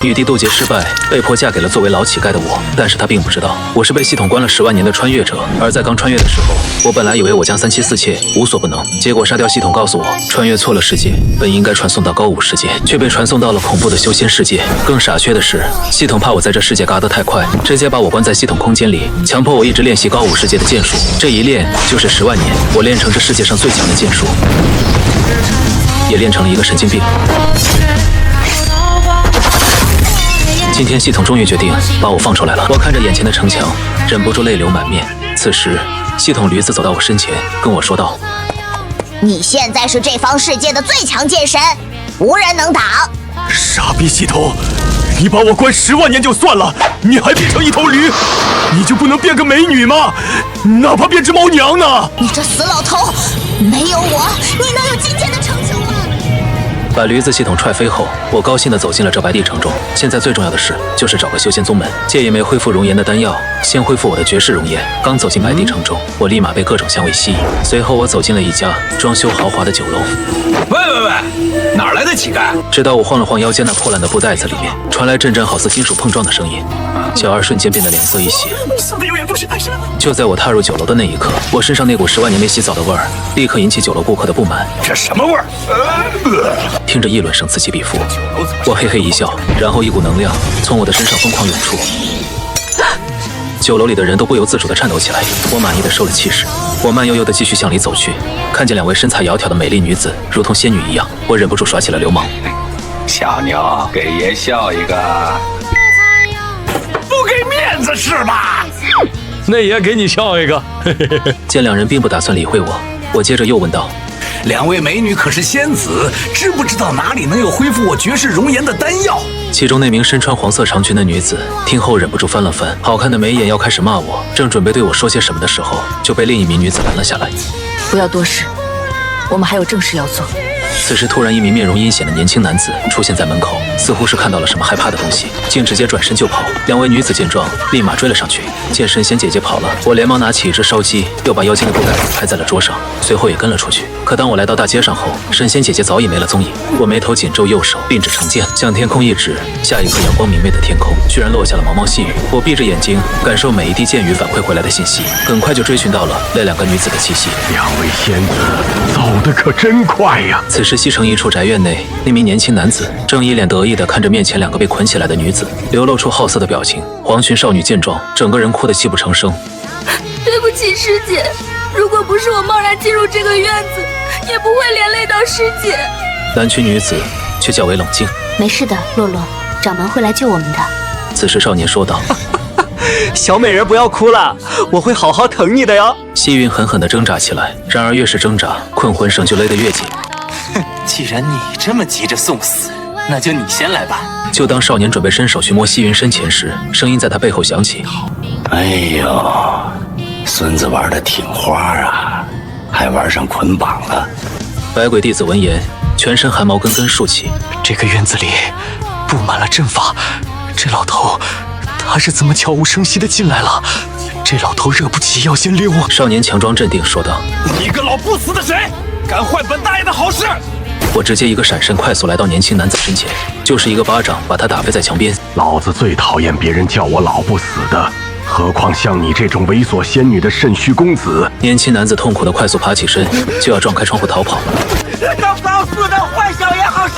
女帝渡劫失败，被迫嫁给了作为老乞丐的我。但是她并不知道，我是被系统关了10万年的穿越者。而在刚穿越的时候，我本来以为我将三妻四妾无所不能，结果杀掉系统告诉我，穿越错了世界，本应该传送到高武世界，却被传送到了恐怖的修仙世界。更傻缺的是，系统怕我在这世界嘎得太快，直接把我关在系统空间里，强迫我一直练习高武世界的剑术。这一练就是10万年，我练成这世界上最强的剑术，也练成了一个神经病。今天系统终于决定把我放出来了。我看着眼前的城墙，忍不住泪流满面。此时，系统驴子走到我身前，跟我说道：“你现在是这方世界的最强剑神，无人能挡。”傻逼系统，你把我关10万年就算了，你还变成一头驴，你就不能变个美女吗？哪怕变只猫娘呢？你这死老头，没有我，你能有今天的成就吗？把驴子系统踹飞后，我高兴地走进了这白帝城中。现在最重要的事就是找个修仙宗门，借一枚恢复容颜的丹药，先恢复我的绝世容颜。刚走进白帝城中，我立马被各种香味吸引。随后我走进了一家装修豪华的酒楼。喂，哪来的乞丐？直到我晃了晃腰间那破烂的布袋子里面，传来阵阵好似金属碰撞的声音。小二瞬间变得脸色一血。死的永远不是单身。就在我踏入酒楼的那一刻，我身上那股10万年没洗澡的味儿，立刻引起酒楼顾客的不满。这什么味儿？听着议论声此起彼伏，我嘿嘿一笑，然后一股能量从我的身上疯狂涌出。酒楼里的人都不由自主地颤抖起来。我满意的收了气势，我慢悠悠地继续向里走去，看见2位身材窈窕的美丽女子，如同仙女一样，我忍不住耍起了流氓。小妞，给爷笑一个。不给面子是吧？那也给你笑一个。见2人并不打算理会我，我接着又问道2位美女可是仙子，知不知道哪里能有恢复我绝世容颜的丹药？其中那名身穿黄色长裙的女子听后忍不住翻了翻好看的眉眼，要开始骂我，正准备对我说些什么的时候，就被另一名女子拦了下来。不要多事，我们还有正事要做。此时突然一名面容阴险的年轻男子出现在门口，似乎是看到了什么害怕的东西，竟直接转身就跑。2位女子见状立马追了上去。见神仙姐姐跑了，我连忙拿起一只烧鸡，又把腰间的布袋子拍在了桌上，随后也跟了出去。可当我来到大街上后，神仙姐姐早已没了踪影。我眉头紧皱，右手并指成剑，向天空一指，下一刻阳光明媚的天空居然落下了毛毛细雨。我闭着眼睛感受每一滴剑雨反馈回来的信息，很快就追寻到了那2个女子的气息。2位仙子走得可真快呀！此时西城一处宅院内，那名年轻男子正一脸得意地看着面前2个被捆起来的女子，流露出好色的表情。黄裙少女见状，整个人哭得泣不成声。对不起师姐，如果不是我贸然进入这个院子，也不会连累到师姐。蓝裙女子却较为冷静。没事的，洛洛，掌门会来救我们的。此时少年说道小美人不要哭了，我会好好疼你的哟。西云狠狠地挣扎起来，然而越是挣扎，困魂绳就勒得越紧。既然你这么急着送死，那就你先来吧。就当少年准备伸手去摸西云身前时，声音在他背后响起：“哎呦，孙子玩的挺花啊，还玩上捆绑了。”百鬼弟子闻言，全身汗毛根根竖起。这个院子里布满了阵法，这老头他是怎么悄无声息的进来了？这老头惹不起要先溜。少年强装镇定说道：“你个老不死的谁，敢坏本大爷的好事！”我直接一个闪身，快速来到年轻男子身前，就是一个巴掌把他打飞在墙边。老子最讨厌别人叫我老不死的，何况像你这种猥琐仙女的肾虚公子。年轻男子痛苦地快速爬起身，就要撞开窗户逃跑。这放肆的坏小爷好事，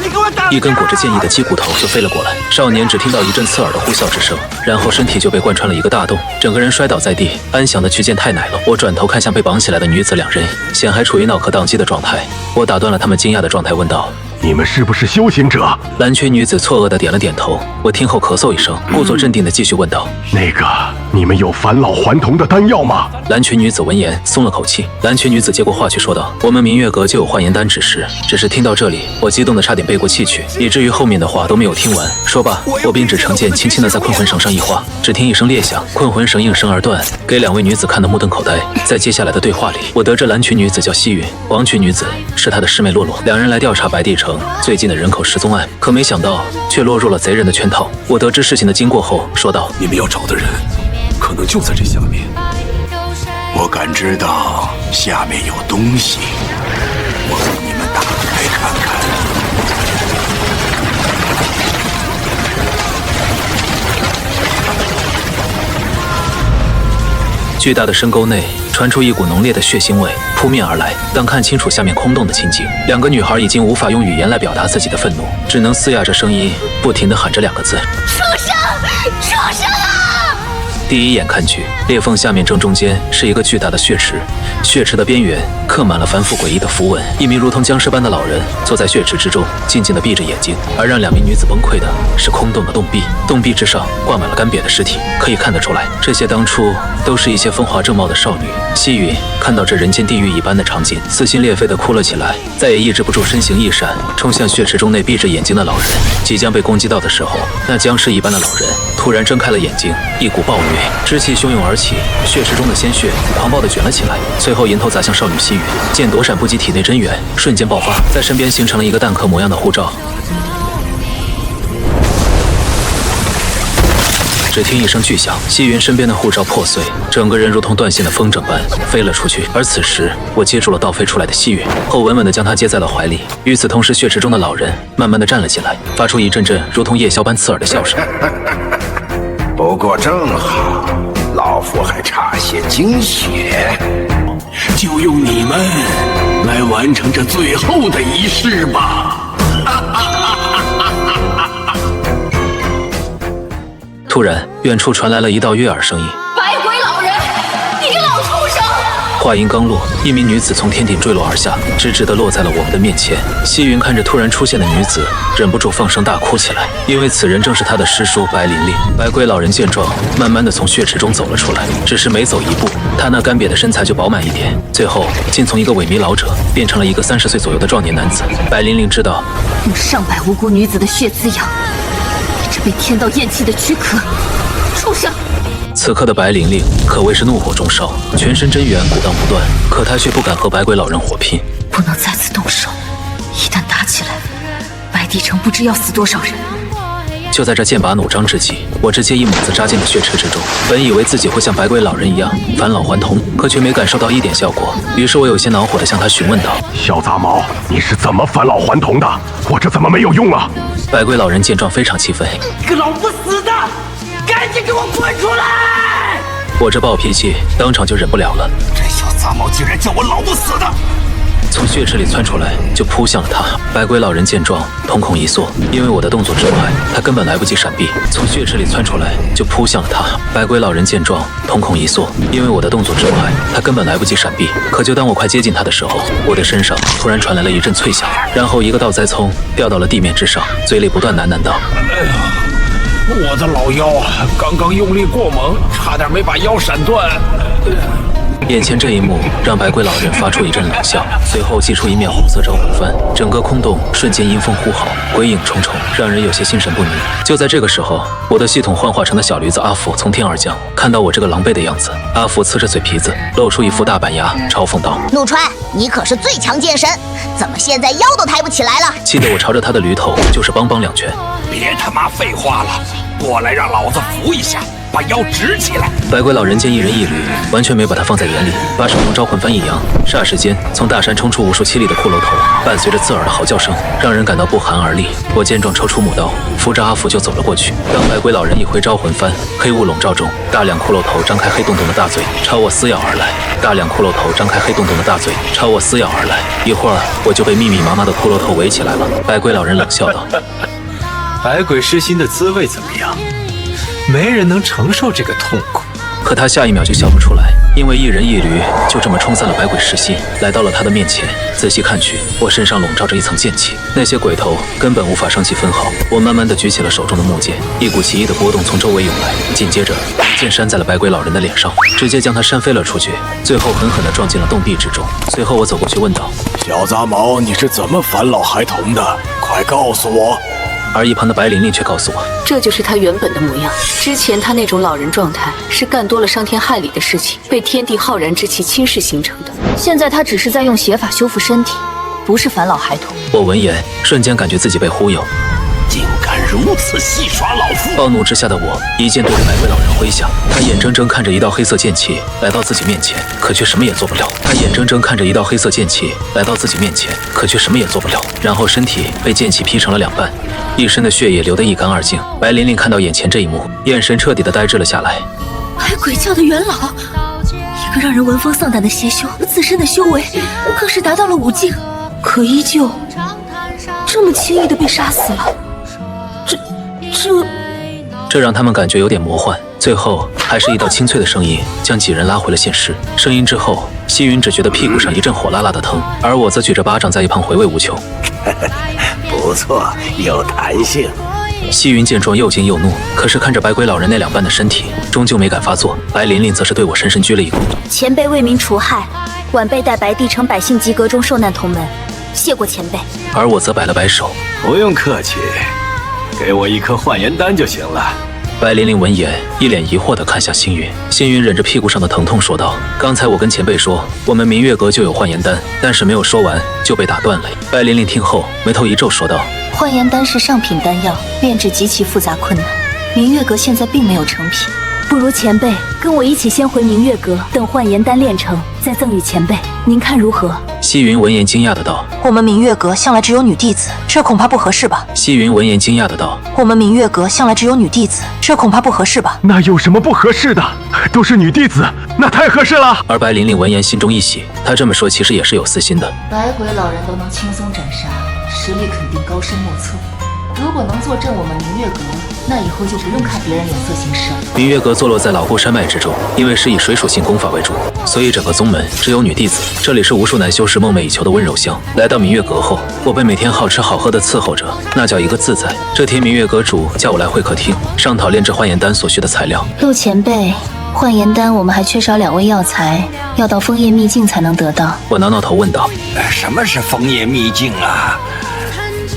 你给我挡着！一根裹着剑意的鸡骨头就飞了过来，少年只听到一阵刺耳的呼啸之声，然后身体就被贯穿了一个大洞，整个人摔倒在地，安详的去见太奶了。我转头看向被绑起来的女子2人，显还处于脑壳宕机的状态。我打断了他们惊讶的状态，问道：“你们是不是修行者？”蓝裙女子错愕地点了点头。我听后咳嗽一声，故作镇定地继续问道：“那个，你们有返老还童的丹药吗？”蓝裙女子闻言松了口气。蓝裙女子接过话去说道：“我们明月阁就有幻颜丹指示，只是听到这里，我激动得差点背过气去，以至于后面的话都没有听完。说罢，我并指成剑轻轻地在困魂绳上一划，只听一声裂响，困魂绳应声而断，给2位女子看得目瞪口呆。在接下来的对话里，我得知蓝裙女子叫西云，黄裙女子是她的师妹洛洛，2人来调查白帝城最近的人口失踪案，可没想到却落入了贼人的圈套。我得知事情的经过后，说道：“你们要找的人，可能就在这下面。我感知到下面有东西，我给你们打开看看。”巨大的深沟内传出一股浓烈的血腥味，扑面而来。当看清楚下面空洞的情景，两个女孩已经无法用语言来表达自己的愤怒，只能嘶哑着声音，不停地喊着2个字：畜生！畜生啊！第一眼看去，裂缝下面正中间是一个巨大的血池，血池的边缘刻满了繁复诡异的符文。一名如同僵尸般的老人坐在血池之中，静静地闭着眼睛。而让2名女子崩溃的是空洞的洞壁，洞壁之上挂满了干瘪的尸体。可以看得出来，这些当初都是一些风华正茂的少女。西云看到这人间地狱一般的场景，撕心裂肺地哭了起来，再也抑制不住身形一闪，冲向血池中那闭着眼睛的老人。即将被攻击到的时候，那僵尸一般的老人突然睁开了眼睛，一股暴虐之气汹涌而起，血池中的鲜血狂暴地卷了起来，随后迎头砸向少女西云，剑躲闪不及体内真元，瞬间爆发，在身边形成了一个蛋壳模样的护罩。只听一声巨响，西云身边的护罩破碎，整个人如同断线的风筝般飞了出去。而此时，我接住了倒飞出来的西云，后稳稳地将他接在了怀里。与此同时，血池中的老人慢慢地站了起来，发出一阵阵如同夜宵般刺耳的笑声。不过正好，老夫还差些精血，就用你们来完成这最后的仪式吧。突然，远处传来了一道悦耳声音：“百鬼老人，你老畜生！”话音刚落，一名女子从天顶坠落而下，直直地落在了我们的面前。西云看着突然出现的女子，忍不住放声大哭起来，因为此人正是他的师叔白玲玲。百鬼老人见状，慢慢地从血池中走了出来，只是每走一步，他那干瘪的身材就饱满一点，最后竟从一个萎靡老者变成了一个30岁左右的壮年男子。白玲玲知道，用上百无辜女子的血滋养，你这被天道厌弃的躯壳，畜生！此刻的白玲玲可谓是怒火中烧，全身真元鼓荡不断，可她却不敢和百鬼老人火拼，不能再次动手，一旦打起来，白帝城不知要死多少人。就在这剑拔弩张之际，我直接一猛子扎进了血池之中。本以为自己会像百鬼老人一样返老还童，可却没感受到一点效果。于是我有些恼火地向他询问道：“小杂毛，你是怎么返老还童的？我这怎么没有用啊？”百鬼老人见状非常气愤：“你个老不死的，赶紧给我滚出来！”我这暴脾气当场就忍不了了，这小杂毛竟然叫我老不死的！从血池里窜出来就扑向了他。百鬼老人见状瞳孔一缩，因为我的动作之快，他根本来不及闪避。从血池里窜出来就扑向了他。百鬼老人见状瞳孔一缩，因为我的动作之快，他根本来不及闪避。可就当我快接近他的时候，我的身上突然传来了一阵脆响，然后一个倒栽葱掉到了地面之上，嘴里不断喃喃道：“哎呀，我的老腰刚刚用力过猛，差点没把腰闪断。”眼前这一幕让百鬼老人发出一阵冷笑，随后祭出一面红色招魂幡，整个空洞瞬间阴风呼号，鬼影重重，让人有些心神不宁。就在这个时候，我的系统幻化成的小驴子阿福从天而降，看到我这个狼狈的样子，阿福呲着嘴皮子，露出一副大板牙，嘲讽道：“陆川，你可是最强剑神，怎么现在腰都抬不起来了？”气得我朝着他的驴头就是梆梆2拳。别他妈废话了，过来让老子扶一下，把腰直起来！百鬼老人见一人一驴，完全没把他放在眼里，把手用招魂幡一扬，霎时间从大山冲出无数凄厉的骷髅头，伴随着刺耳的嚎叫声，让人感到不寒而栗。我见状抽出木刀，扶着阿福就走了过去。当百鬼老人一挥招魂幡，黑雾笼罩中，大量骷髅头张开黑洞洞的大嘴朝我撕咬而来。大量骷髅头张开黑洞洞的大嘴朝我撕咬而来，一会儿我就被密密麻麻的骷髅头围起来了。百鬼老人冷笑道：“百鬼噬心的滋味怎么样？没人能承受这个痛苦。”可他下一秒就笑不出来，因为一人一驴就这么冲散了百鬼噬心，来到了他的面前。仔细看去，我身上笼罩着一层剑气，那些鬼头根本无法伤其分毫。我慢慢地举起了手中的木剑，一股奇异的波动从周围涌来，紧接着剑扇在了百鬼老人的脸上，直接将他扇飞了出去，最后狠狠地撞进了洞壁之中。随后我走过去问道：“小杂毛，你是怎么返老还童的？快告诉我！”而一旁的白玲玲却告诉我，这就是他原本的模样。之前他那种老人状态是干多了伤天害理的事情，被天地浩然之气侵蚀形成的。现在他只是在用邪法修复身体，不是返老还童。我闻言瞬间感觉自己被忽悠，竟敢如此戏耍老夫！暴怒之下的我一剑对着百鬼老人挥下，他眼睁睁看着一道黑色剑气来到自己面前，可却什么也做不了。他眼睁睁看着一道黑色剑气来到自己面前，可却什么也做不了。然后身体被剑气劈成了2半，一身的血液流得一干二净。白玲玲看到眼前这一幕，眼神彻底的呆滞了下来。百鬼教的元老，个让人闻风丧胆的邪修，自身的修为更是达到了5境，可依旧这么轻易的被杀死了。这让他们感觉有点魔幻。最后还是一道清脆的声音将几人拉回了现实。声音之后，西云只觉得屁股上一阵火辣辣的疼，而我则举着巴掌在一旁回味无穷。不错，有弹性。西云见状又惊又怒，可是看着白鬼老人那2半的身体，终究没敢发作。白琳琳则是对我深深鞠了一躬。前辈为民除害，晚辈代白帝城百姓集阁中受难同门，谢过前辈。而我则摆了摆手，不用客气，给我一颗幻元丹就行了。白琳琳闻言，一脸疑惑地看向星云。星云忍着屁股上的疼痛说道：“刚才我跟前辈说，我们明月阁就有幻元丹，但是没有说完就被打断了。”白琳琳听后，眉头一皱，说道：“幻元丹是上品丹药，炼制极其复杂困难，明月阁现在并没有成品，不如前辈跟我一起先回明月阁，等幻元丹炼成，再赠与前辈，您看如何？”西云闻言惊讶的道：“我们明月阁向来只有女弟子，这恐怕不合适吧？”西云闻言惊讶的道：“我们明月阁向来只有女弟子，这恐怕不合适吧？那有什么不合适的？都是女弟子，那太合适了。”而白琳琳闻言心中一喜，她这么说其实也是有私心的。百鬼老人都能轻松斩杀，实力肯定高深莫测。如果能坐镇我们明月阁，那以后就不用看别人脸色行事了。明月阁坐落在老护山脉之中，因为是以水属性功法为主，所以整个宗门只有女弟子。这里是无数男修士梦寐以求的温柔乡。来到明月阁后，我被每天好吃好喝的伺候着，那叫一个自在。这天明月阁主叫我来会客厅，商讨炼制幻元丹所需的材料。陆前辈，幻元丹我们还缺少2味药材，要到枫叶秘境才能得到。我挠挠头问道：“什么是枫叶秘境啊？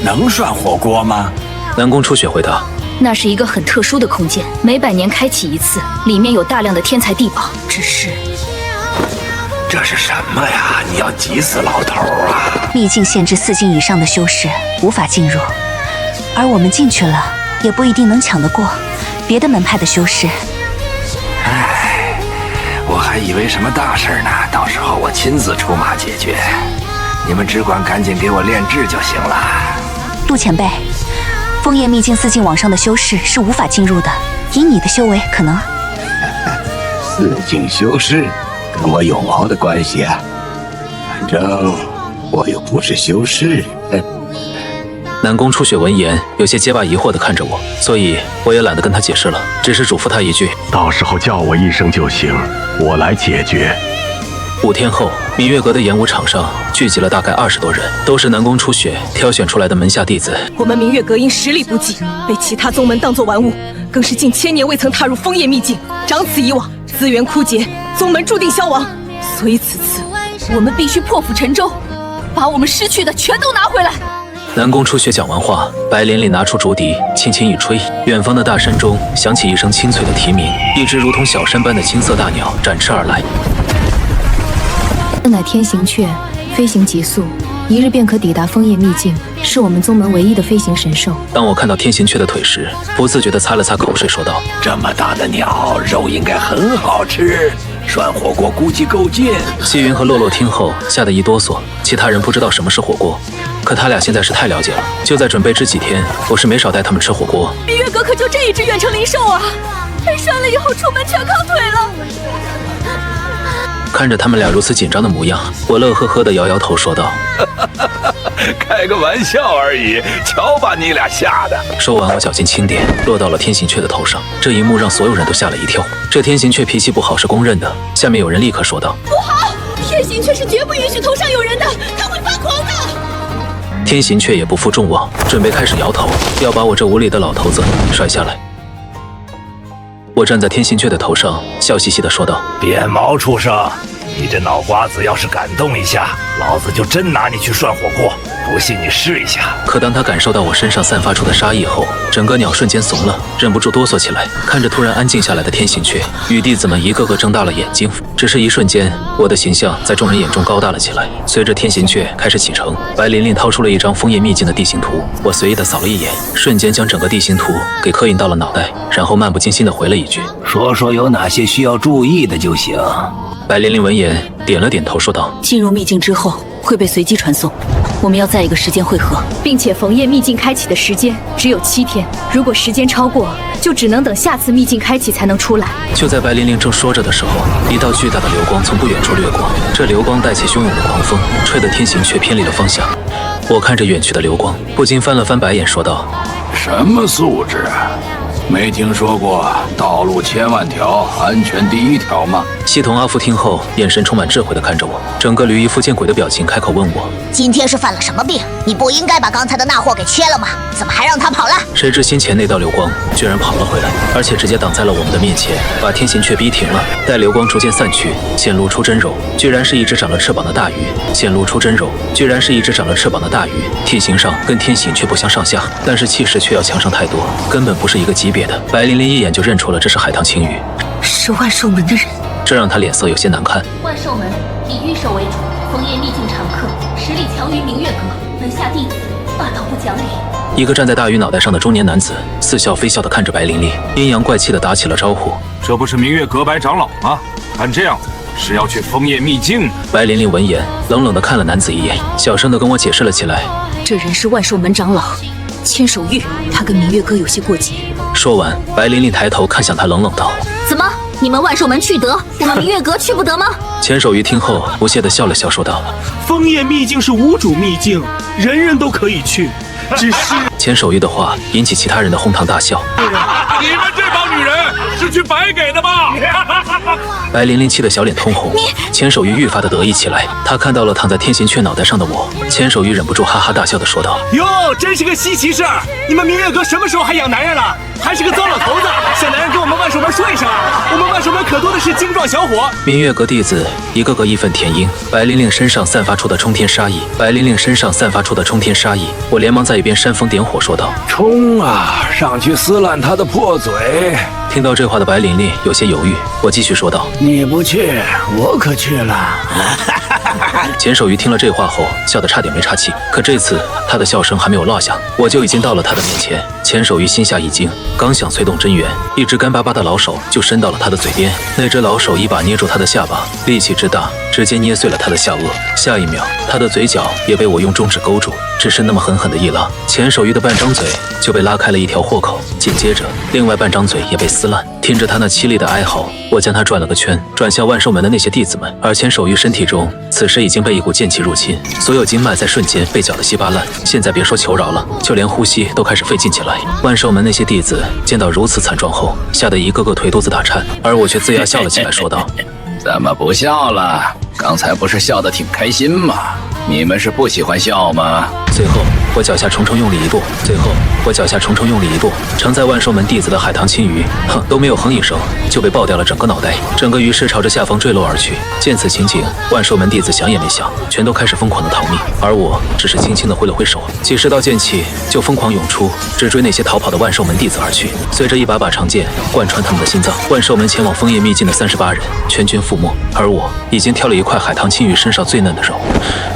能涮火锅吗？”南宫初雪回答：“那是一个很特殊的空间，每100年开启一次，里面有大量的天材地宝。只是……这是什么呀？你要急死老头啊！秘境限制4境以上的修士无法进入，而我们进去了，也不一定能抢得过别的门派的修士。唉，我还以为什么大事呢，到时候我亲自出马解决。你们只管赶紧给我炼制就行了。”陆前辈，枫叶秘境4境往上的修士是无法进入的，以你的修为，可能4境修士跟我有毛的关系啊？反正我又不是修士。南宫初雪闻言，有些结巴疑惑地看着我，所以我也懒得跟他解释了，只是嘱咐他一句：“到时候叫我一声就行，我来解决。”5天后，明月阁的演武场上聚集了大概20多人，都是南宫初雪挑选出来的门下弟子。我们明月阁因实力不济，被其他宗门当作玩物，更是近1000年未曾踏入枫叶秘境。长此以往，资源枯竭，宗门注定消亡。所以此次我们必须破釜沉舟，把我们失去的全都拿回来。南宫初雪讲完话，白琳琳拿出竹笛，轻轻一吹，远方的大山中响起一声清脆的啼鸣，一只如同小山般的青色大鸟展翅而来。这乃天行雀，飞行极速，1日便可抵达枫叶秘境，是我们宗门唯一的飞行神兽。当我看到天行雀的腿时，不自觉地擦了擦口水，说道：“这么大的鸟，肉应该很好吃，涮火锅估计够劲。”西云和洛洛听后吓得一哆嗦，其他人不知道什么是火锅，可他俩现在是太了解了。就在准备这几天，我是没少带他们吃火锅。明月阁可就这一只远程灵兽啊！被涮了以后出门全靠腿了。看着他们俩如此紧张的模样，我乐呵呵地摇摇头说道：“开个玩笑而已，瞧把你俩吓的。”说完，我脚尖轻点，落到了天行雀的头上。这一幕让所有人都吓了一跳。这天行雀脾气不好是公认的。下面有人立刻说道：“不好，天行雀是绝不允许头上有人的，他会发狂的。”天行雀也不负众望，准备开始摇头，要把我这无礼的老头子甩下来。我站在天行雀的头上，笑嘻嘻地说道：“扁毛畜生，你这脑瓜子要是敢动一下，老子就真拿你去涮火锅。不信你试一下。”可当他感受到我身上散发出的杀意后，整个鸟瞬间怂了，忍不住哆嗦起来。看着突然安静下来的天行雀，与弟子们一个个睁大了眼睛。只是一瞬间，我的形象在众人眼中高大了起来。随着天行雀开始启程，白琳琳掏出了一张枫叶秘境的地形图，我随意的扫了一眼，瞬间将整个地形图给刻印到了脑袋，然后漫不经心的回了一句：“说说有哪些需要注意的就行。”白琳琳闻言点了点头，说道：“进入秘境之后会被随机传送，我我们要在一个时间汇合，并且枫叶秘境开启的时间只有7天，如果时间超过，就只能等下次秘境开启才能出来。就在白玲玲正说着的时候，一道巨大的流光从不远处掠过，这流光带起汹涌的狂风，吹得天行却偏离了方向。我看着远去的流光，不禁翻了翻白眼，说道：“什么素质啊？没听说过道路千万条，安全第一条吗？”系统阿福听后，眼神充满智慧地看着我，整个驴一副见鬼的表情，开口问我：“今天是犯了什么病？你不应该把刚才的那货给切了吗？怎么还让他跑了？”谁知先前那道流光居然跑了回来，而且直接挡在了我们的面前，把天行却逼停了。待流光逐渐散去，显露出真容，居然是一只长了翅膀的大鱼。显露出真容，居然是一只长了翅膀的大鱼。体型上跟天行却不相上下，但是气势却要强上太多，根本不是一个级别的。白玲玲一眼就认出了这是海棠青鱼，是万寿门的人。这让她脸色有些难看。万寿门以御守为主，枫叶秘境常客，实力强于明月阁，门下弟子霸道不讲理。一个站在大鱼脑袋上的中年男子似笑非笑地看着白玲玲，阴阳怪气地打起了招呼：“这不是明月阁白长老吗？看这样子是要去枫叶秘境。”白玲玲闻言冷冷地看了男子一眼，小声地跟我解释了起来：“这人是万寿门长老千手玉，他跟明月阁有些过节。”说完，白玲玲抬头看向他，冷冷道：“怎么，你们万寿门去得，我们明月阁去不得吗？”千手鱼听后不屑地笑了笑，说道：“枫叶秘境是无主秘境，人人都可以去，只是……”千手鱼的话引起其他人的哄堂大笑。你们这帮女人是去白给的吧？白玲玲气得小脸通红，千手鱼愈发的得意起来。他看到了躺在天行雀脑袋上的我，千手鱼忍不住哈哈大笑的说道：“哟，真是个稀奇事儿！你们明月阁什么时候还养男人了？还是个糟老头子，小男人跟我们万寿门说一声啊！我们万寿门可多的是精壮小伙。”明月阁弟子一个个义愤填膺，白玲玲身上散发出的冲天杀意，白玲玲身上散发出的冲天杀意，我连忙在一边煽风点火说道：“冲啊，上去撕烂他的破嘴！”听到这话的白玲玲有些犹豫，我继续说道：“你不去，我可去了。”钱守瑜听了这话后，笑得差点没岔气。可这次他的笑声还没有落下，我就已经到了他的面前。钱守瑜心下一惊，刚想催动真元，一只干巴巴的老手就伸到了他的嘴边。那只老手一把捏住他的下巴，力气之大，直接捏碎了他的下颚。下一秒，他的嘴角也被我用中指勾住，只是那么狠狠的一拉，钱守瑜的半张嘴就被拉开了一条豁口，紧接着另外半张嘴也被撕烂。听着他那凄厉的哀嚎，我将他转了个圈，转向万寿门的那些弟子们。而钱守瑜身体中此时已经被一股剑气入侵，所有经脉在瞬间被搅得稀巴烂。现在别说求饶了，就连呼吸都开始费劲起来。万寿门那些弟子见到如此惨状后，吓得一个个腿肚子打颤，而我却龇牙笑了起来，说道：“怎么不笑了？刚才不是笑得挺开心吗？你们是不喜欢笑吗？”最后我脚下重重用力一步，承载万寿门弟子的海棠青鱼，都没有哼一声就被爆掉了整个脑袋，整个鱼尸朝着下方坠落而去。见此情景，万寿门弟子想也没想，全都开始疯狂的逃命，而我只是轻轻的挥了挥手，几十道剑气就疯狂涌出，直追那些逃跑的万寿门弟子而去。随着一把把长剑贯穿他们的心脏，万寿门前往枫叶秘境的38人全军覆没，而我已经挑了一块海棠青鱼身上最嫩的肉，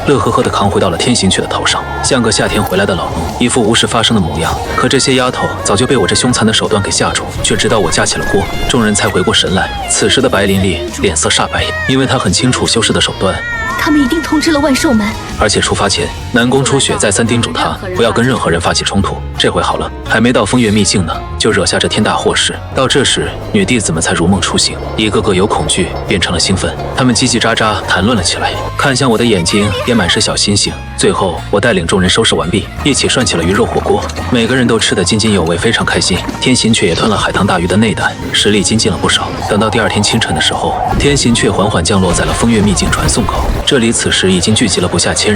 乐呵呵的扛回到了天行雀的头上，像个夏天回来的老农，一副无事发生的模样。可这些丫头早就被我这凶残的手段给吓住，却直到我架起了锅，众人才回过神来。此时的白琳琳脸色煞白，因为她很清楚修士的手段。他们一定通知了万寿门，而且出发前，南宫初雪再三叮嘱他不要跟任何人发起冲突。这回好了，还没到枫叶秘境呢，就惹下这天大祸事。到这时，女弟子们才如梦初醒，一个个由恐惧变成了兴奋，她们叽叽喳喳谈论了起来，看向我的眼睛也满是小星星。最后，我带领众人收拾完毕，一起涮起了鱼肉火锅，每个人都吃得津津有味，非常开心。天行雀也吞了海棠大鱼的内胆，实力精进了不少。等到第二天清晨的时候，天行雀缓缓降落在了枫叶秘境传送口。这里此时已经聚集了不下1000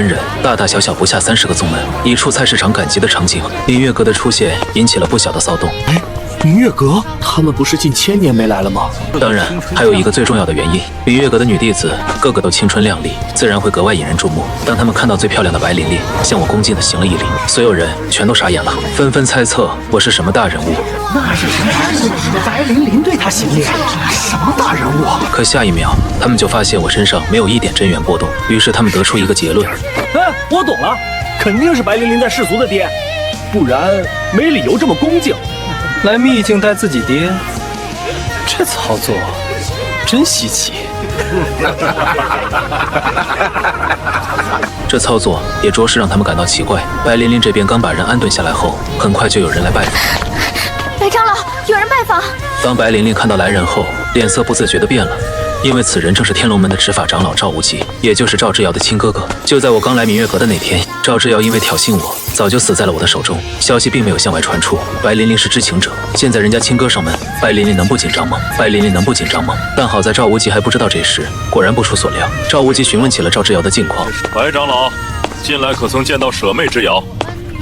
人，大大小小不下30个宗门。一处菜市场赶集的场景，明月阁的出现引起了不小的骚动。明月阁，他们不是近1000年没来了吗？当然，还有一个最重要的原因，明月阁的女弟子个个都青春靓丽，自然会格外引人注目。当他们看到最漂亮的白琳琳向我恭敬地行了一礼，所有人全都傻眼了，纷纷猜测我是什么大人物。那是什么白琳琳对他行礼，什么大人物？可下一秒，他们就发现我身上没有一点真元波动，于是他们得出一个结论：我懂了，肯定是白琳琳在世俗的爹，不然没理由这么恭敬。来秘境带自己爹，这操作真稀奇。这操作也着实让他们感到奇怪。白琳琳这边刚把人安顿下来后，很快就有人来拜访。白长老，有人拜访。当白琳琳看到来人后，脸色不自觉地变了。因为此人正是天龙门的执法长老赵无极，也就是赵之尧的亲哥哥。就在我刚来明月阁的那天，赵之尧因为挑衅我，早就死在了我的手中。消息并没有向外传出，白琳琳是知情者。现在人家亲哥上门，白琳琳能不紧张吗？白琳琳能不紧张吗？但好在赵无极还不知道这事，果然不出所料。赵无极询问起了赵之尧的近况。白长老，近来可曾见到舍妹之尧？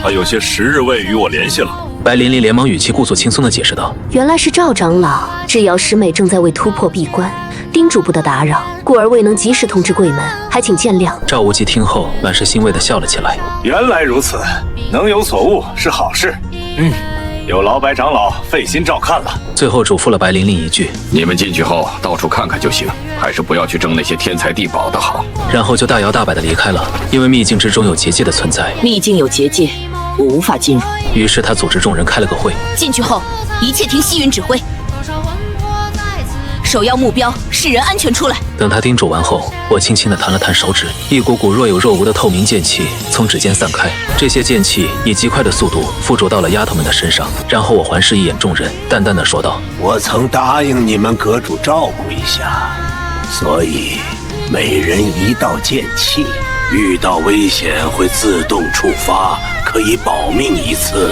他有些时日未与我联系了。白琳琳连忙语气故作轻松地解释道：“原来是赵长老，之尧师妹正在为突破闭关，叮嘱不得打扰，故而未能及时通知贵门，还请见谅。”赵无极听后满是欣慰地笑了起来。原来如此，能有所悟是好事。有劳白长老费心照看了。最后嘱咐了白琳琳一句：“你们进去后到处看看就行，还是不要去争那些天才地宝的好。”然后就大摇大摆地离开了。因为秘境之中有结界的存在，秘境有结界，我无法进入。于是他组织众人开了个会。进去后，一切听西云指挥。首要目标，世人安全出来。等他叮嘱完后，我轻轻地弹了弹手指，一股股若有若无的透明剑气从指尖散开。这些剑气以极快的速度附着到了丫头们的身上。然后我环视一眼众人，淡淡地说道：“我曾答应你们阁主照顾一下，所以每人一道剑气，遇到危险会自动触发，可以保命一次。”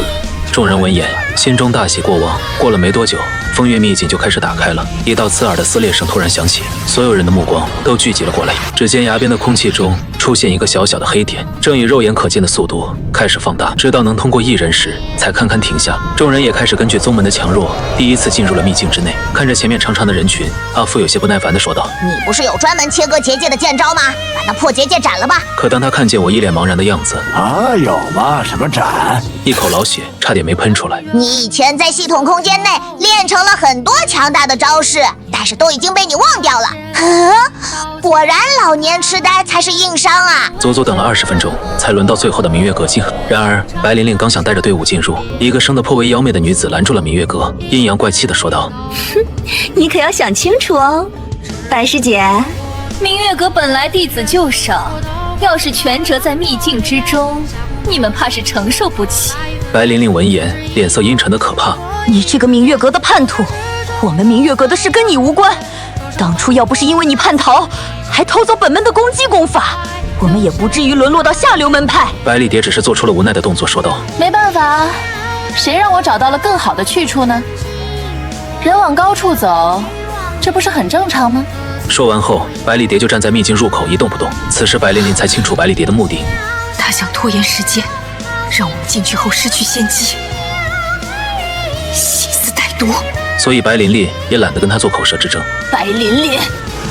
众人闻言，心中大喜过望。过了没多久，风月秘境就开始打开了。一道刺耳的撕裂声突然响起，所有人的目光都聚集了过来。只见崖边的空气中出现一个小小的黑点，正以肉眼可见的速度开始放大，直到能通过一人时才堪堪停下。众人也开始根据宗门的强弱，第一次进入了秘境之内。看着前面长长的人群，阿福有些不耐烦地说道：“你不是有专门切割结界的剑招吗？把那破结界斩了吧！”可当他看见我一脸茫然的样子，有吗？什么斩？一口老血差点没喷出来。你以前在系统空间内练成了很多强大的招式，但是都已经被你忘掉了。果然老年痴呆才是硬伤啊！足足等了20分钟，才轮到最后的明月阁境。然而白琳琳刚想带着队伍进入，一个生得颇为妖媚的女子拦住了明月阁，阴阳怪气地说道：“你可要想清楚哦，白师姐。明月阁本来弟子就少，要是全折在秘境之中，你们怕是承受不起。”白琳琳闻言，脸色阴沉的可怕。你这个明月阁的叛徒，我们明月阁的事跟你无关。当初要不是因为你叛逃，还偷走本门的攻击功法，我们也不至于沦落到下流门派。白丽蝶只是做出了无奈的动作，说道：“没办法，谁让我找到了更好的去处呢？人往高处走，这不是很正常吗？”说完后，白丽蝶就站在秘境入口一动不动。此时白琳琳才清楚白丽蝶的目的，他想拖延时间，让我们进去后失去先机，心思歹毒。所以白琳琳也懒得跟他做口舌之争。白琳琳，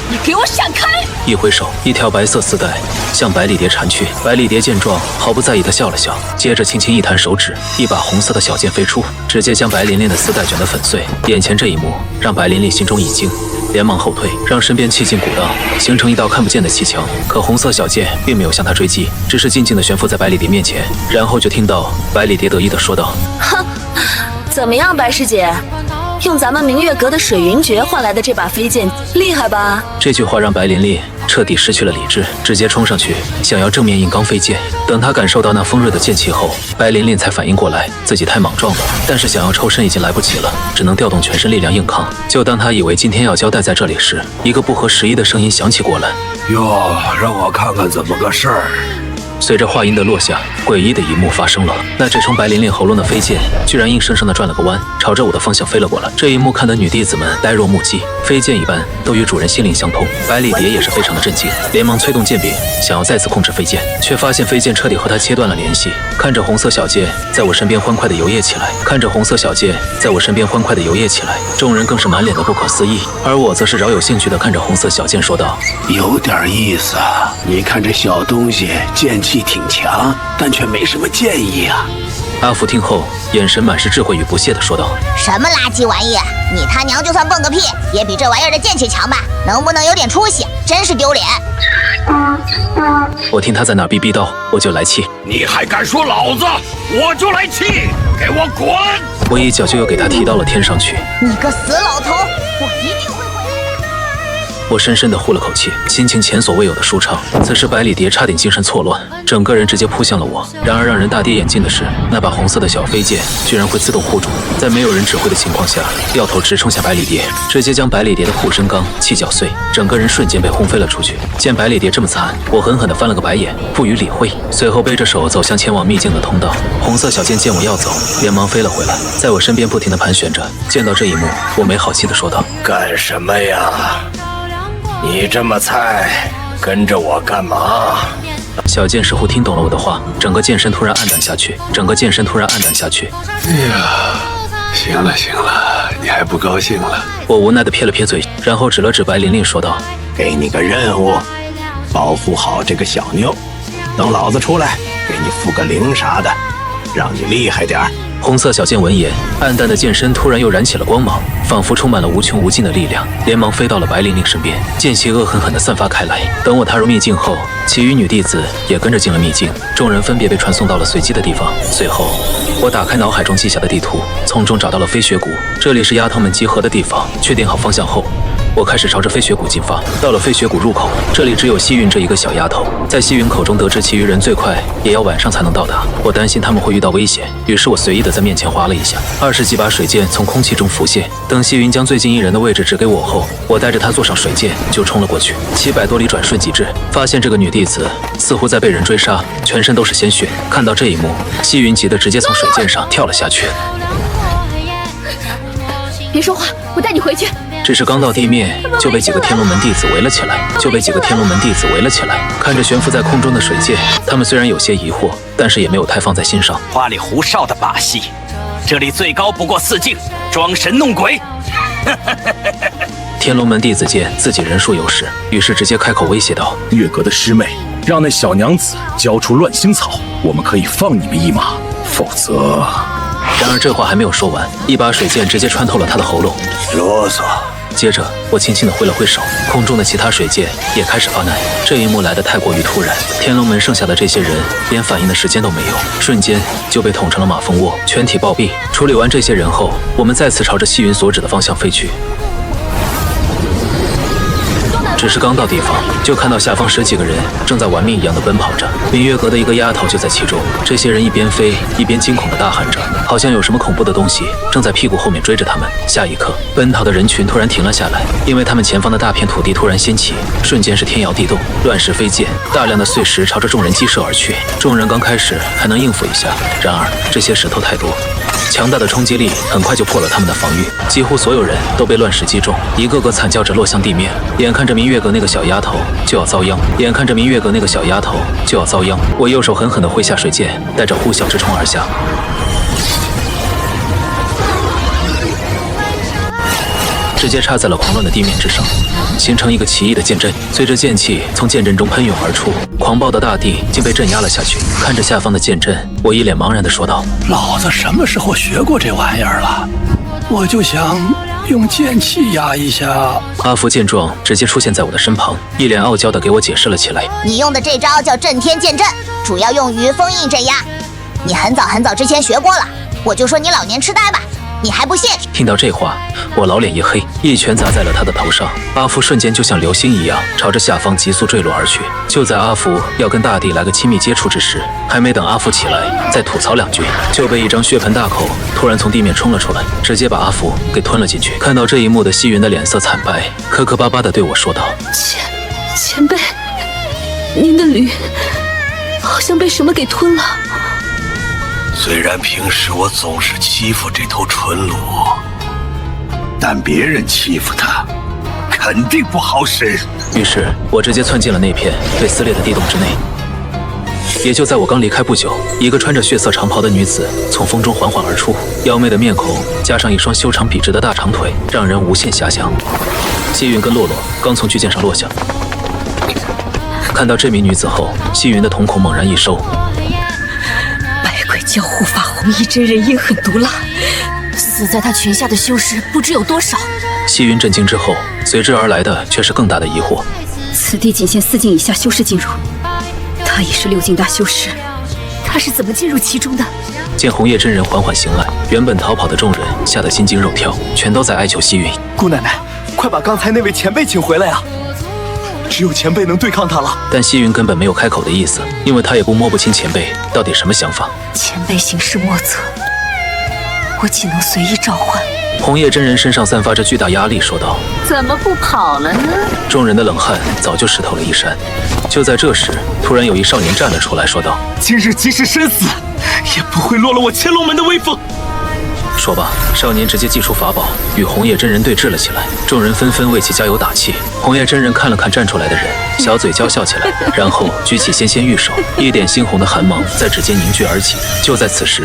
你给我闪开！一挥手，一条白色丝带向白丽蝶缠去。白丽蝶见状，毫不在意地笑了笑，接着轻轻一弹手指，一把红色的小剑飞出，直接将白琳琳的丝带卷得粉碎。眼前这一幕让白琳琳心中一惊，连忙后退，让身边气劲鼓荡，形成一道看不见的气墙。可红色小剑并没有向他追击，只是静静地悬浮在白丽蝶面前。然后就听到白丽蝶得意地说道：“哼，怎么样，白师姐？用咱们明月阁的水云诀换来的这把飞剑，厉害吧？”这句话让白琳琳彻底失去了理智，直接冲上去想要正面硬刚飞剑。等她感受到那锋锐的剑气后，白琳琳才反应过来自己太莽撞了，但是想要抽身已经来不及了，只能调动全身力量硬抗。就当她以为今天要交代在这里时，一个不合时宜的声音响起过来：“哟，让我看看怎么个事儿。”随着话音的落下，诡异的一幕发生了。那直冲白琳琳喉咙的飞剑，居然硬生生地转了个弯，朝着我的方向飞了过来。这一幕看得女弟子们呆若木鸡，飞剑一般都与主人心灵相通。白丽蝶也是非常的震惊，连忙催动剑柄，想要再次控制飞剑，却发现飞剑彻底和她切断了联系。看着红色小剑在我身边欢快地游曳起来，众人更是满脸的不可思议，而我则是饶有兴趣地看着红色小剑说道：“有点意思啊，你看这小东西剑气挺强，但却没什么剑意啊。”阿福听后，眼神满是智慧与不屑地说道：“什么垃圾玩意？你他娘就算蹦个屁，也比这玩意儿的剑气强吧？能不能有点出息？真是丢脸！”我听他在那儿逼逼叨，我就来气。你还敢说老子，我就来气！给我滚！我一脚就又给他踢到了天上去。你个死老头，我一定会回来的。我深深地呼了口气，心情前所未有的舒畅。此时百里蝶差点精神错乱，整个人直接扑向了我。然而让人大跌眼镜的是，那把红色的小飞剑居然会自动护主，在没有人指挥的情况下，掉头直冲向百里蝶，直接将百里蝶的护身钢气搅碎，整个人瞬间被轰飞了出去。见百里蝶这么惨，我狠狠地翻了个白眼，不予理会。随后背着手走向前往秘境的通道。红色小剑见我要走，连忙飞了回来，在我身边不停地盘旋着。见到这一幕，我没好气地说道：“干什么呀？你这么菜，跟着我干嘛？”小剑似乎听懂了我的话，整个剑身突然暗淡下去。哎呀，行了，你还不高兴了？我无奈地撇了撇嘴，然后指了指白玲玲说道：“给你个任务，保护好这个小妞，等老子出来，给你附个灵啥的，让你厉害点儿。”红色小剑闻言，暗淡的剑身突然又燃起了光芒，仿佛充满了无穷无尽的力量，连忙飞到了白玲玲身边，剑气恶狠狠地散发开来。等我踏入秘境后，其余女弟子也跟着进了秘境，众人分别被传送到了随机的地方。随后，我打开脑海中记下的地图，从中找到了飞雪谷，这里是丫头们集合的地方。确定好方向后，我开始朝着飞雪谷进发。到了飞雪谷入口，这里只有西云这一个小丫头。在西云口中得知其余人最快也要晚上才能到达，我担心他们会遇到危险，于是我随意的在面前划了一下，20几把水箭从空气中浮现。等西云将最近一人的位置指给我后，我带着他坐上水箭就冲了过去。700多里转瞬即至，发现这个女弟子似乎在被人追杀，全身都是鲜血。看到这一幕，西云急得直接从水箭上跳了下去。别说话，我带你回去。只是刚到地面，就被几个天龙门弟子围了起来。看着悬浮在空中的水箭，他们虽然有些疑惑，但是也没有太放在心上。花里胡哨的把戏，这里最高不过4境，装神弄鬼。天龙门弟子见自己人数优势，于是直接开口威胁道：“月阁的师妹，让那小娘子交出乱星草，我们可以放你们一马，否则……”然而这话还没有说完，一把水箭直接穿透了他的喉咙。啰嗦。接着我轻轻地挥了挥手，空中的其他水箭也开始发难。这一幕来得太过于突然，天龙门剩下的这些人连反应的时间都没有，瞬间就被捅成了马蜂窝，全体暴毙。处理完这些人后，我们再次朝着西云所指的方向飞去。只是刚到地方，就看到下方10几个人正在玩命一样的奔跑着，明月阁的一个丫头就在其中。这些人一边飞一边惊恐地大喊着，好像有什么恐怖的东西正在屁股后面追着他们。下一刻，奔逃的人群突然停了下来，因为他们前方的大片土地突然掀起，瞬间是天摇地动，乱石飞溅，大量的碎石朝着众人击射而去。众人刚开始还能应付一下，然而这些石头太多，强大的冲击力很快就破了他们的防御，几乎所有人都被乱石击中，一个个惨叫着落向地面。眼看着明月阁那个小丫头就要遭殃，我右手狠狠地挥下水箭，带着呼啸直冲而下。直接插在了狂乱的地面之上，形成一个奇异的剑阵。随着剑气从剑阵中喷涌而出，狂暴的大地竟被镇压了下去。看着下方的剑阵，我一脸茫然地说道：“老子什么时候学过这玩意儿了？我就想用剑气压一下。”阿福见状，直接出现在我的身旁，一脸傲娇地给我解释了起来：“你用的这招叫震天剑阵，主要用于封印镇压。你很早之前学过了，我就说你老年痴呆吧。”你还不信？听到这话，我老脸一黑，一拳砸在了他的头上。阿福瞬间就像流星一样，朝着下方急速坠落而去。就在阿福要跟大地来个亲密接触之时，还没等阿福起来再吐槽2句，就被一张血盆大口突然从地面冲了出来，直接把阿福给吞了进去。看到这一幕的西云的脸色惨白，磕磕巴巴地对我说道：“前辈，您的驴好像被什么给吞了。”虽然平时我总是欺负这头纯鹭，但别人欺负它，肯定不好使。于是我直接窜进了那片被撕裂的地洞之内。也就在我刚离开不久，一个穿着血色长袍的女子从风中缓缓而出，妖媚的面孔加上一双修长笔直的大长腿，让人无限遐想。西云跟洛洛刚从巨剑上落下，看到这名女子后，西云的瞳孔猛然一收。教护法红衣真人阴狠毒辣，死在他裙下的修士不知有多少。西云震惊之后，随之而来的却是更大的疑惑。此地仅限4境以下修士进入，他已是6境大修士，他是怎么进入其中的？见红叶真人缓缓行来，原本逃跑的众人吓得心惊肉跳，全都在哀求西云：“姑奶奶，快把刚才那位前辈请回来啊！只有前辈能对抗他了。但西云根本没有开口的意思，因为他也不摸不清前辈到底什么想法。前辈行事莫测，我岂能随意召唤？红叶真人身上散发着巨大压力，说道：“怎么不跑了呢？”众人的冷汗早就湿透了衣衫。就在这时，突然有一少年站了出来，说道：“今日即使身死，也不会落了我乾隆门的威风。”说罢，少年直接祭出法宝，与红叶真人对峙了起来。众人纷纷为其加油打气。红叶真人看了看站出来的人，小嘴娇笑起来，然后举起纤纤玉手，一点猩红的寒芒在指尖凝聚而起。就在此时，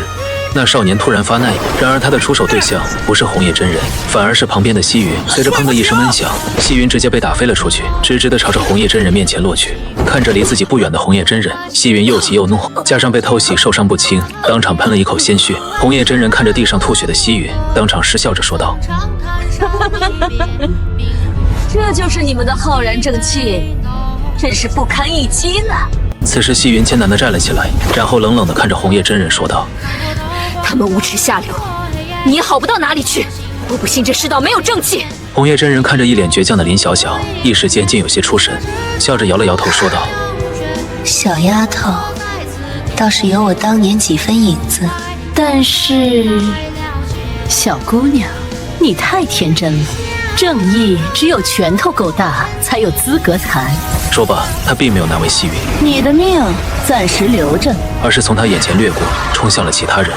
那少年突然发难，然而他的出手对象不是红叶真人，反而是旁边的西云。随着砰的一声闷响，西云直接被打飞了出去，直直的朝着红叶真人面前落去。看着离自己不远的红叶真人，西云又急又怒，加上被偷袭受伤不轻，当场喷了一口鲜血。红叶真人看着地上吐血的西云，当场失笑着说道：“这就是你们的浩然正气，真是不堪一击呢。”此时西云艰难地站了起来，然后冷冷地看着红叶真人说道：“他们无耻下流，你也好不到哪里去。我不信这世道没有正气。”红叶真人看着一脸倔强的林小小，一时间竟有些出神，笑着摇了摇头说道：“小丫头，倒是有我当年几分影子，但是，小姑娘，你太天真了。正义只有拳头够大，才有资格谈。”说罢，他并没有难为西云，你的命暂时留着，而是从他眼前掠过，冲向了其他人。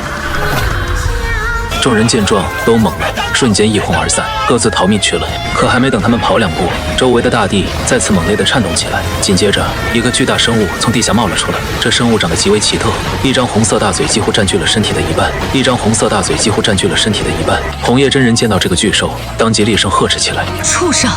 众人见状都懵了，瞬间一哄而散，各自逃命去了。可还没等他们跑两步，周围的大地再次猛烈地颤动起来。紧接着，一个巨大生物从地下冒了出来。这生物长得极为奇特，一张红色大嘴几乎占据了身体的一半，红叶真人见到这个巨兽，当即厉声呵斥起来：“畜生！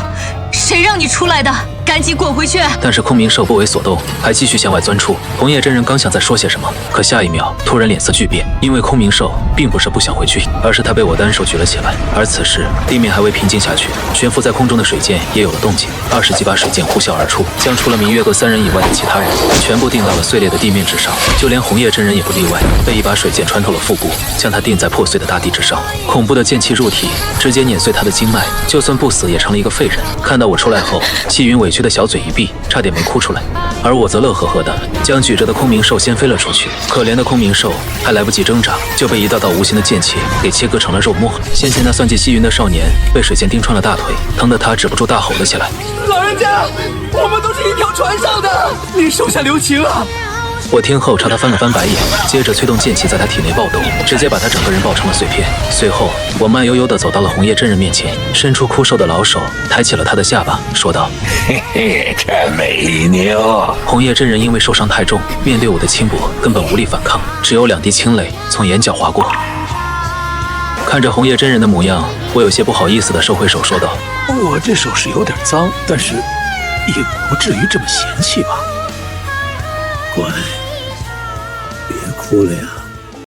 谁让你出来的？赶紧滚回去！”但是空明兽不为所动，还继续向外钻出。红叶真人刚想再说些什么，可下一秒突然脸色巨变，因为空明兽并不是不想回去，而是他被我单手举了起来。而此时地面还未平静下去，悬浮在空中的水箭也有了动静，20几把水箭呼啸而出，将除了明月阁3人以外的其他人全部钉到了碎裂的地面之上，就连红叶真人也不例外，被一把水箭穿透了腹部，将他钉在破碎的大地之上。恐怖的剑气入体，直接碾碎他的经脉，就算不死也成了一个废人。看到我出来后，气云委屈的小嘴一闭，差点没哭出来，而我则乐呵呵的将举着的空明兽掀飞了出去。可怜的空明兽还来不及挣扎，就被一道道无形的剑气给切割成了肉末。先前那算计西云的少年被水箭钉穿了大腿，疼得他止不住大吼了起来：“老人家，我们都是一条船上的，你手下留情啊！”我听后朝他翻了翻白眼，接着催动剑气在他体内暴动，直接把他整个人爆成了碎片。随后我慢悠悠地走到了红叶真人面前，伸出枯瘦的老手抬起了他的下巴，说道：“嘿嘿，这美妞。”红叶真人因为受伤太重，面对我的轻薄根本无力反抗，只有2滴清泪从眼角划过。看着红叶真人的模样，我有些不好意思地收回手，说道：“我这手是有点脏，但是也不至于这么嫌弃吧？乖，别哭了呀。”